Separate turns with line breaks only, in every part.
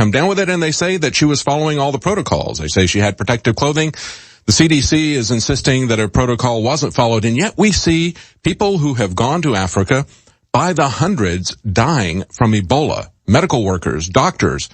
come down with it, and they say that she was following all the protocols. They say she had protective clothing. The CDC is insisting that a protocol wasn't followed, and yet we see people who have gone to Africa by the hundreds dying from Ebola. Medical workers, doctors,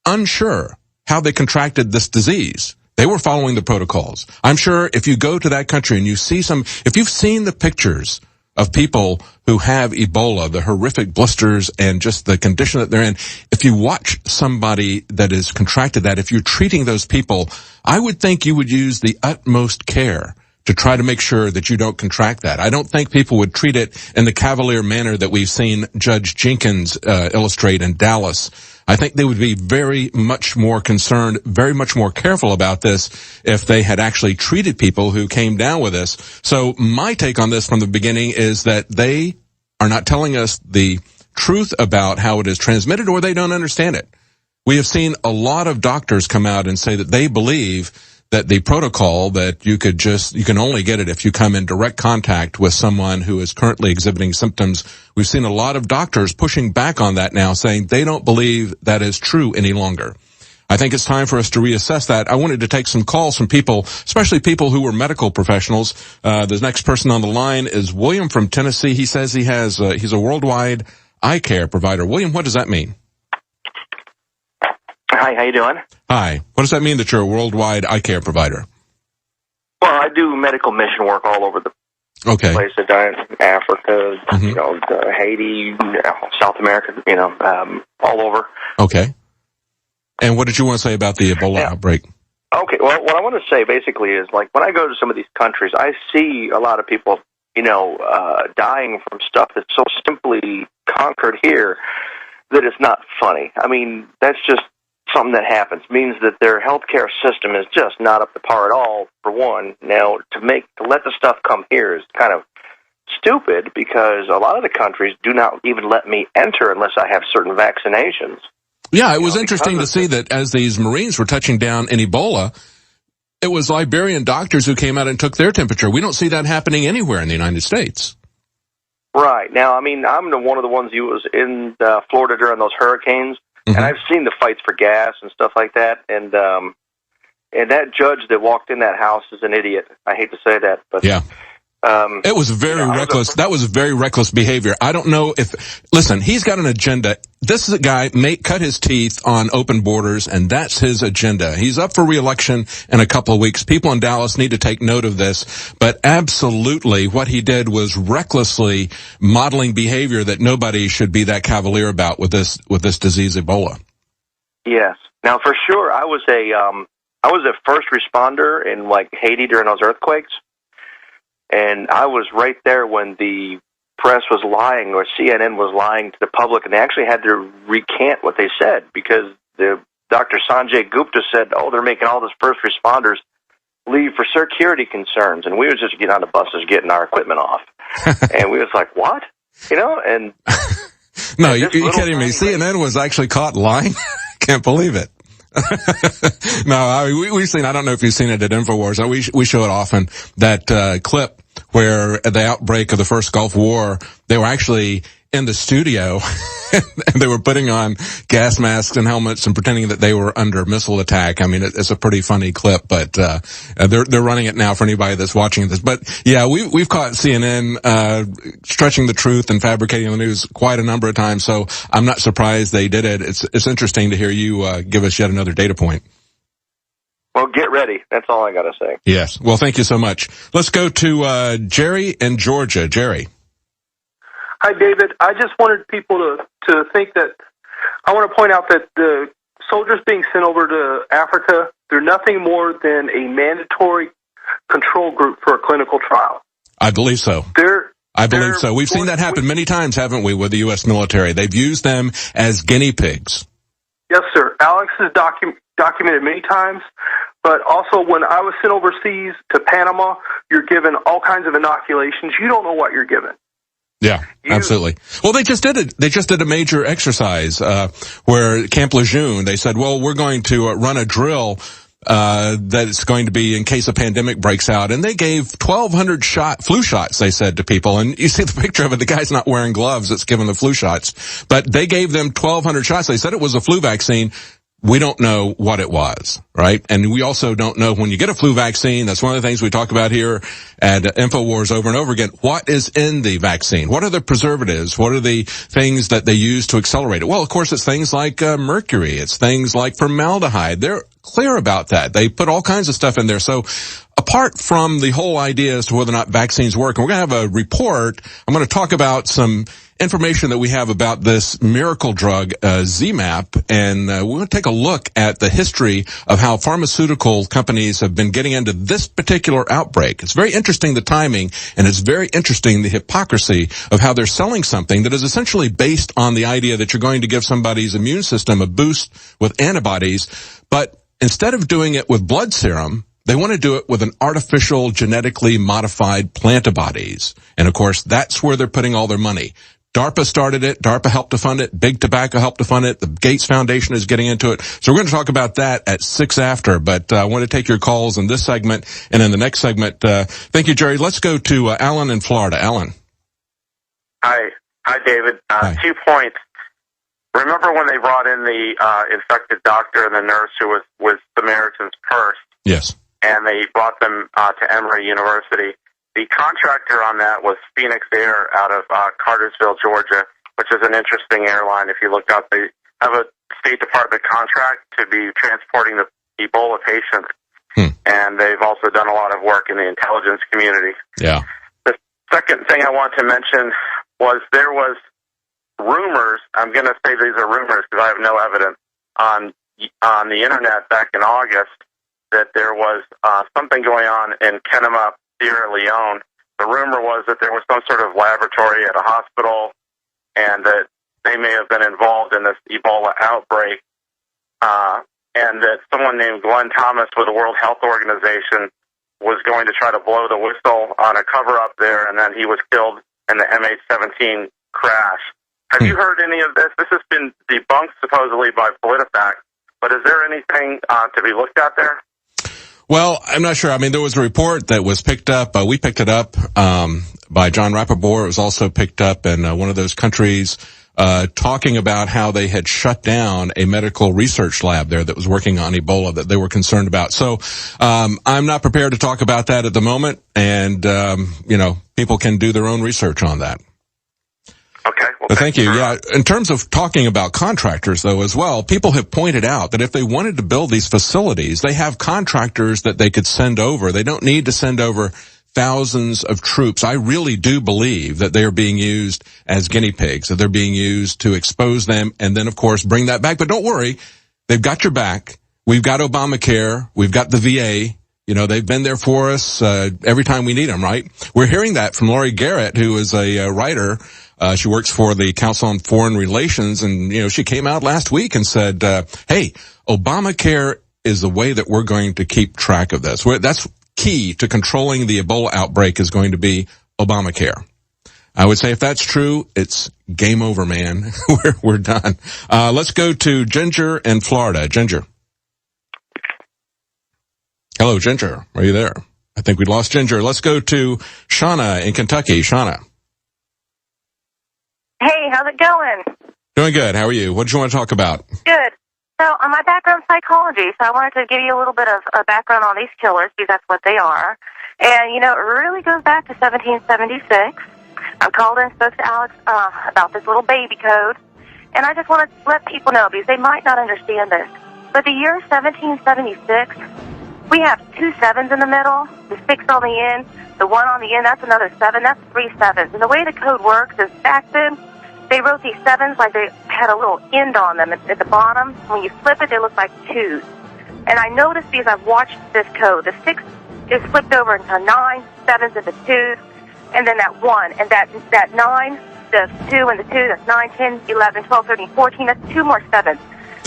unsure how they contracted this disease. They were following the protocols. I'm sure if you go to that country and you see if you've seen the pictures of people who have Ebola, the horrific blisters and just the condition that they're in, if you watch somebody that has contracted that, if you're treating those people, I would think you would use the utmost care to try to make sure that you don't contract that. I don't think people would treat it in the cavalier manner that we've seen Judge Jenkins illustrate in Dallas. I think they would be very much more concerned, very much more careful about this if they had actually treated people who came down with this. So my take on this from the beginning is that they are not telling us the truth about how it is transmitted, or they don't understand it. We have seen a lot of doctors come out and say that they believe that the protocol that you can only get it if you come in direct contact with someone who is currently exhibiting symptoms. We've seen a lot of doctors pushing back on that now, saying they don't believe that is true any longer. I think it's time for us to reassess that. I wanted to take some calls from people, especially people who were medical professionals. The next person on the line is William from Tennessee. He says he's a worldwide eye care provider. William, what does that mean?
Hi, how you doing?
Hi. What does that mean that you're a worldwide eye care provider?
Well, I do medical mission work all over the place. I've done it in Africa, Haiti, South America, all over.
Okay. And what did you want to say about the Ebola outbreak?
Okay, well, what I want to say basically is, like, when I go to some of these countries, I see a lot of people, dying from stuff that's so simply conquered here that it's not funny. I mean, that's just something that happens. It means that their healthcare system is just not up to par at all, for one. Now, to let the stuff come here is kind of stupid, because a lot of the countries do not even let me enter unless I have certain vaccinations.
Yeah, it was interesting to see that as these Marines were touching down in Ebola, it was Liberian doctors who came out and took their temperature. We don't see that happening anywhere in the United States. Right.
Now, I mean, I'm one of the ones who was in Florida during those hurricanes, and I've seen the fights for gas and stuff like that, and that judge that walked in that house is an idiot. I hate to say that, but
yeah. It was very reckless. That was very reckless behavior. I don't know listen, he's got an agenda. This is a guy cut his teeth on open borders, and that's his agenda. He's up for re-election in a couple of weeks. People in Dallas need to take note of this, but absolutely what he did was recklessly modeling behavior that nobody should be that cavalier about with this disease, Ebola.
Yes. Now, for sure, I was a first responder in, like, Haiti during those earthquakes. And I was right there when the press was lying, or CNN was lying to the public, and they actually had to recant what they said, because Dr. Sanjay Gupta said, they're making all those first responders leave for security concerns, and we was just getting on the buses, getting our equipment off. And we was like, what? And
no, you're kidding me. CNN was actually caught lying? Can't believe it. No, we've seen, I don't know if you've seen it at InfoWars. We show it often, that clip where at the outbreak of the first Gulf War, they were actually in the studio and they were putting on gas masks and helmets and pretending that they were under missile attack. I mean, it's a pretty funny clip, but they're running it now for anybody that's watching this. But yeah, we've caught CNN stretching the truth and fabricating the news quite a number of times, so I'm not surprised they did it. It's interesting to hear you give us yet another data point.
Well, get ready. That's all I got to say.
Yes. Well, thank you so much. Let's go to Jerry in Georgia. Jerry.
Hi, David. I just wanted people to think that I want to point out that the soldiers being sent over to Africa, they're nothing more than a mandatory control group for a clinical trial.
I believe so. I believe so. We've seen that happen many times, haven't we, with the U.S. military? They've used them as guinea pigs.
Yes, sir. Alex has documented many times, but also when I was sent overseas to Panama, you're given all kinds of inoculations. You don't know what you're given.
Yeah, absolutely. Well, they just did it. They just did a major exercise, where Camp Lejeune, they said, well, we're going to run a drill, that it's going to be in case a pandemic breaks out. And they gave 1,200 flu shots, they said, to people. And you see the picture of it. The guy's not wearing gloves that's giving the flu shots, but they gave them 1,200 shots. They said it was a flu vaccine. we don't know what it was, right? And we also don't know when you get a flu vaccine. That's one of the things we talk about here at InfoWars over and over again. What is in the vaccine? What are the preservatives? What are the things that they use to accelerate it? Well, of course, it's things like mercury. It's things like formaldehyde. They're clear about that. They put all kinds of stuff in there. So apart from the whole idea as to whether or not vaccines work, and we're going to have a report, I'm going to talk about some information that we have about this miracle drug, ZMapp, and we're going to take a look at the history of how pharmaceutical companies have been getting into this particular outbreak. It's very interesting, the timing, and it's very interesting, the hypocrisy of how they're selling something that is essentially based on the idea that you're going to give somebody's immune system a boost with antibodies, but instead of doing it with blood serum, they want to do it with an artificial, genetically modified plantibodies. And of course, that's where they're putting all their money. DARPA started it. DARPA helped to fund it. Big Tobacco helped to fund it. The Gates Foundation is getting into it. So we're going to talk about that at 6 after. But I want to take your calls in this segment and in the next segment. Thank you, Jerry. Let's go to Alan in Florida. Alan.
Hi, David.
Hi.
2 points. Remember when they brought in the infected doctor and the nurse who was with Samaritan's Purse?
Yes.
And they brought them to Emory University. The contractor on that was Phoenix Air out of Cartersville, Georgia, which is an interesting airline. If you look up, they have a State Department contract to be transporting the Ebola patients. And they've also done a lot of work in the intelligence community.
Yeah.
The second thing I want to mention was there was rumors, I'm going to say these are rumors because I have no evidence, on the internet back in August that there was something going on in Kenema, Sierra Leone. The rumor was that there was some sort of laboratory at a hospital and that they may have been involved in this Ebola outbreak, and that someone named Glenn Thomas with the World Health Organization was going to try to blow the whistle on a cover-up there, and then he was killed in the MH17 crash. Have you heard any of this? This has been debunked supposedly by PolitiFact, but is there anything to be looked at there?
Well, I'm not sure. I mean, there was a report that was picked up. We picked it up by John Rappaport. It was also picked up in one of those countries talking about how they had shut down a medical research lab there that was working on Ebola that they were concerned about. So I'm not prepared to talk about that at the moment. And, people can do their own research on that.
Okay. Well,
Thank you. Yeah. In terms of talking about contractors, though, as well, people have pointed out that if they wanted to build these facilities, they have contractors that they could send over. They don't need to send over thousands of troops. I really do believe that they are being used as guinea pigs, that they're being used to expose them and then, of course, bring that back. But don't worry. They've got your back. We've got Obamacare. We've got the VA. They've been there for us every time we need them, right? We're hearing that from Lori Garrett, who is a writer. She works for the Council on Foreign Relations, and, she came out last week and said, hey, Obamacare is the way that we're going to keep track of this. That's key to controlling the Ebola outbreak is going to be Obamacare. I would say if that's true, it's game over, man. We're done. Let's go to Ginger in Florida. Ginger. Hello, Ginger. Are you there? I think we lost Ginger. Let's go to Shauna in Kentucky. Shauna.
Hey, how's it going?
Doing good. How are you? What did you want to talk about?
Good. So, my background's psychology, so I wanted to give you a little bit of a background on these killers, because that's what they are. And, it really goes back to 1776. I called and spoke to Alex about this little baby code, and I just want to let people know, because they might not understand this. But the year 1776, we have 2 sevens in the middle, the 6 on the end, the 1 on the end, that's another 7, that's 3 sevens. And the way the code works is back then, they wrote these 7s like they had a little end on them at the bottom. When you flip it, they look like 2s. And I noticed because I've watched this code, the 6 is flipped over into 9, 7's into 2s, and then that 1. And that 9, the 2 and the 2, that's 9, 10, 11, 12, 13, 14, that's 2 more 7s.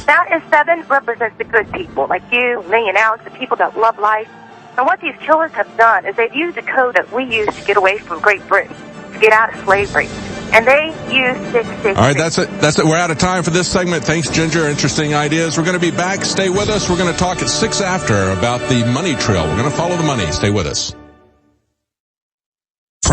That is 7 represents the good people, like you, me, and Alex, the people that love life. And what these killers have done is they've used a code that we used to get away from Great Britain, to get out of slavery. And they use 666.
All right, that's it. We're out of time for this segment. Thanks, Ginger. Interesting ideas. We're going to be back. Stay with us. We're going to talk at 6 after about the money trail. We're going to follow the money. Stay with us.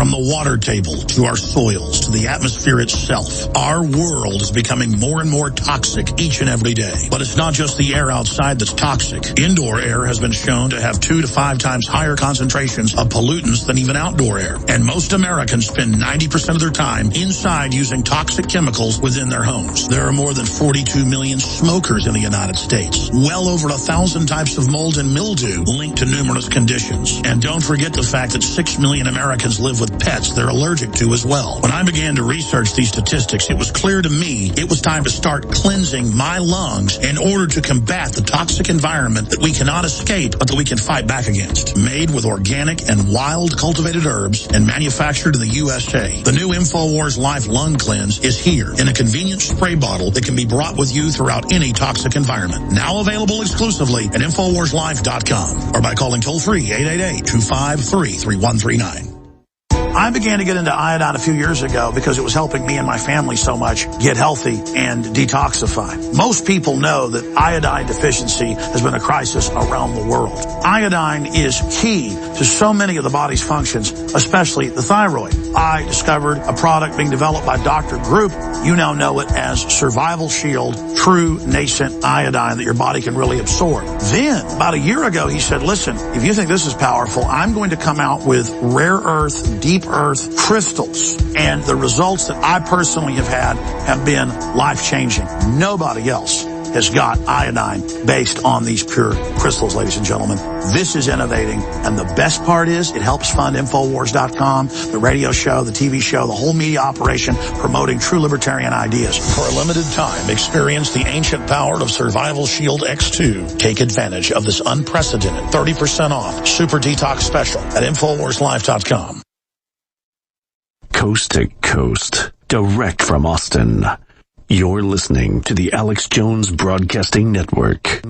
From the water table to our soils to the atmosphere itself, our world is becoming more and more toxic each and every day. But it's not just the air outside that's toxic. Indoor air has been shown to have 2 to 5 times higher concentrations of pollutants than even outdoor air. And most Americans spend 90% of their time inside using toxic chemicals within their homes. There are more than 42 million smokers in the United States. Well over 1,000 types of mold and mildew linked to numerous conditions. And don't forget the fact that 6 million Americans live with pets they're allergic to as well. When I began to research these statistics, it was clear to me it was time to start cleansing my lungs in order to combat the toxic environment that we cannot escape but that we can fight back against. Made with organic and wild cultivated herbs and manufactured in the USA, the new InfoWars Life Lung Cleanse is here in a convenient spray bottle that can be brought with you throughout any toxic environment. Now available exclusively at InfoWarsLife.com or by calling toll-free 888-253-3139. I began to get into iodine a few years ago because it was helping me and my family so much get healthy and detoxify. Most people know that iodine deficiency has been a crisis around the world. Iodine is key to so many of the body's functions, especially the thyroid. I discovered a product being developed by Dr. Group. You now know it as Survival Shield True Nascent Iodine that your body can really absorb. Then, about a year ago, he said, listen, if you think this is powerful, I'm going to come out with rare earth, deep earth crystals. And the results that I personally have had have been life-changing. Nobody else has got iodine based on these pure crystals, ladies and gentlemen. This is innovating, and the best part is it helps fund Infowars.com, the radio show, the TV show, the whole media operation promoting true libertarian ideas. For a limited time, experience the ancient power of Survival Shield X2. Take advantage of this unprecedented 30% off Super Detox special at InfoWarsLife.com.
Coast to coast, direct from Austin. You're listening to the Alex Jones Broadcasting Network.